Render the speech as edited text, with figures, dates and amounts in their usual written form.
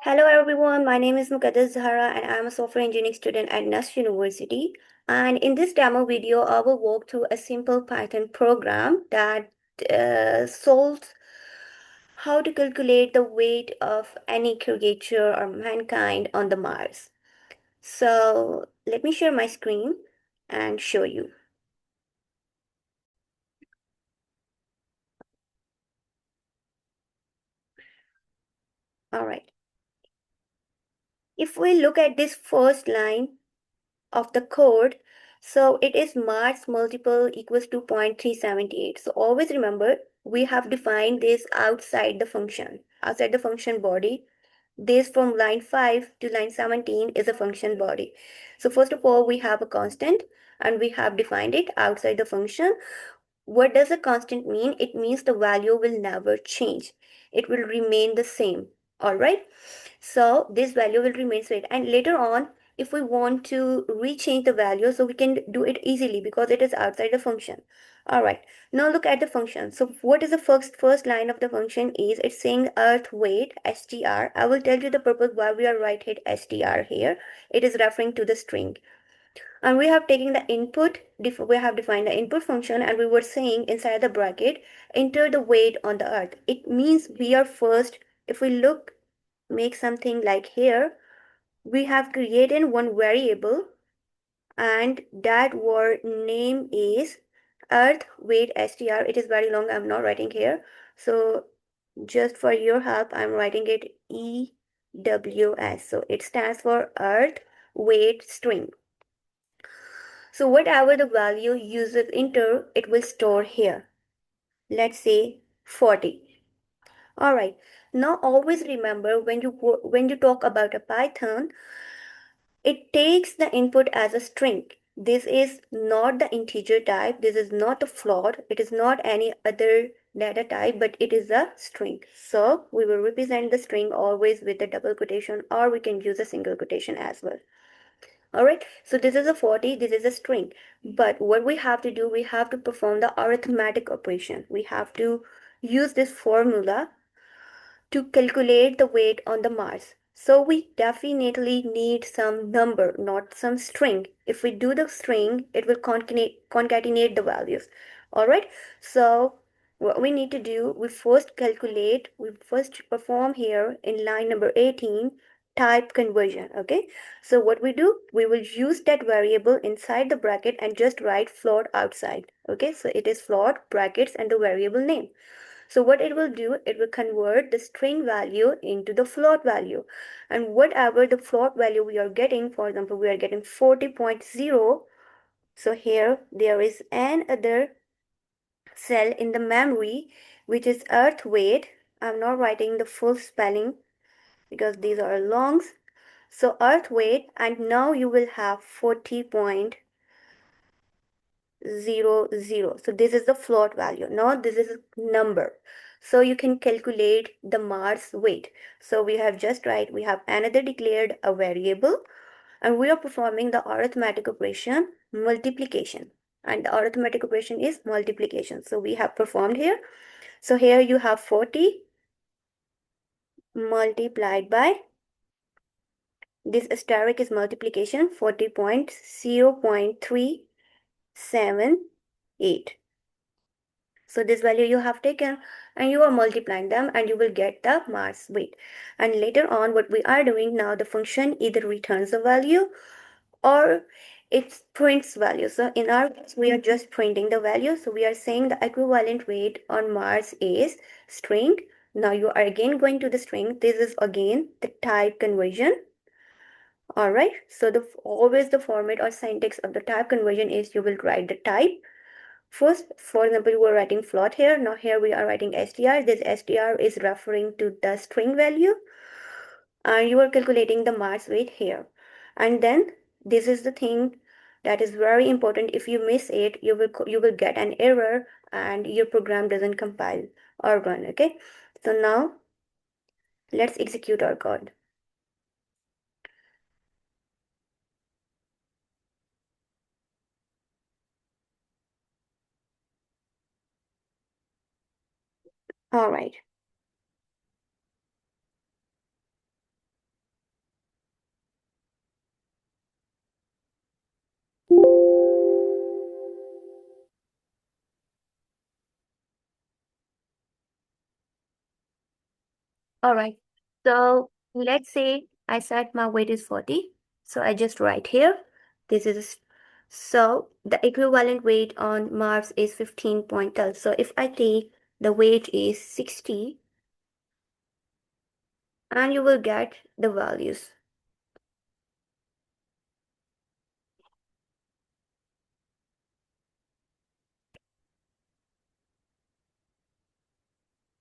Hello everyone, my name is Muqaddas Zahra and I am a software engineering student at NUST University. And in this demo video, I will walk through a simple Python program that solves how to calculate the weight of any creature or mankind on the Mars. So let me share my screen and show you. All right. If we look at this first line of the code. So it is Mars multiple equals to 0.378. So always remember, we have defined this outside the function body. This from line 5 to line 17 is a function body. So first of all, we have a constant and we have defined it outside the function. What does a constant mean? It means the value will never change. It will remain the same. All right. So this value will remain straight. And later on, if we want to rechange the value, so we can do it easily because it is outside the function. All right. Now look at the function. So what is the first line of the function is it's saying earth weight str. I will tell you the purpose why we are writing str here. It is referring to the string. And we have taken the input, we have defined the input function and we were saying inside the bracket, enter the weight on the earth. It means we are first, if we look, make something like here, we have created one variable and that word name is earth weight str. It is very long, I'm not writing here. So just for your help, I'm writing it EWS. So it stands for earth weight string. So whatever the value user enter, it will store here. Let's say 40. All right. Now always remember when you talk about a Python, it takes the input as a string. This is not the integer type. This is not a float. It is not any other data type, but it is a string. So we will represent the string always with a double quotation, or we can use a single quotation as well. All right, so this is a 40, this is a string. But what we have to do, we have to perform the arithmetic operation. We have to use this formula to calculate the weight on the Mars. So we definitely need some number, not some string. If we do the string, it will concatenate the values. All right, so what we need to do, we first perform here in line number 18, type conversion. Okay, so what we do, we will use that variable inside the bracket and just write float outside. Okay, so it is float brackets and the variable name. So what it will do, it will convert the string value into the float value. And whatever the float value we are getting, for example, we are getting 40.0. So here there is another cell in the memory, which is earth weight. I'm not writing the full spelling because these are longs. So earth weight, and now you will have 40.00. So this is the float value. Now this is a number. So you can calculate the Mars weight. So we have just we have another declared a variable and we are performing the arithmetic operation multiplication. And the arithmetic operation is multiplication. So we have performed here. So here you have 40 multiplied by this asterisk is multiplication 40.0.378. So this value you have taken and you are multiplying them and you will get the Mars weight. And later on what we are doing now, the function either returns a value or it prints value. So in our case, we are just printing the value. So we are saying the equivalent weight on Mars is string. Now you are again going to the string. This is again the type conversion. All right. So always the format or syntax of the type conversion is you will write the type. First, for example, we were writing float here. Now here we are writing str. This str is referring to the string value. And you are calculating the Mars weight here. And then this is the thing that is very important. If you miss it, you will get an error and your program doesn't compile or run. Okay. So now let's execute our code. All right. All right. So let's say I said my weight is 40. So I just write here. This is so the equivalent weight on Mars is 15.12. So if I take the weight is 60 and you will get the values.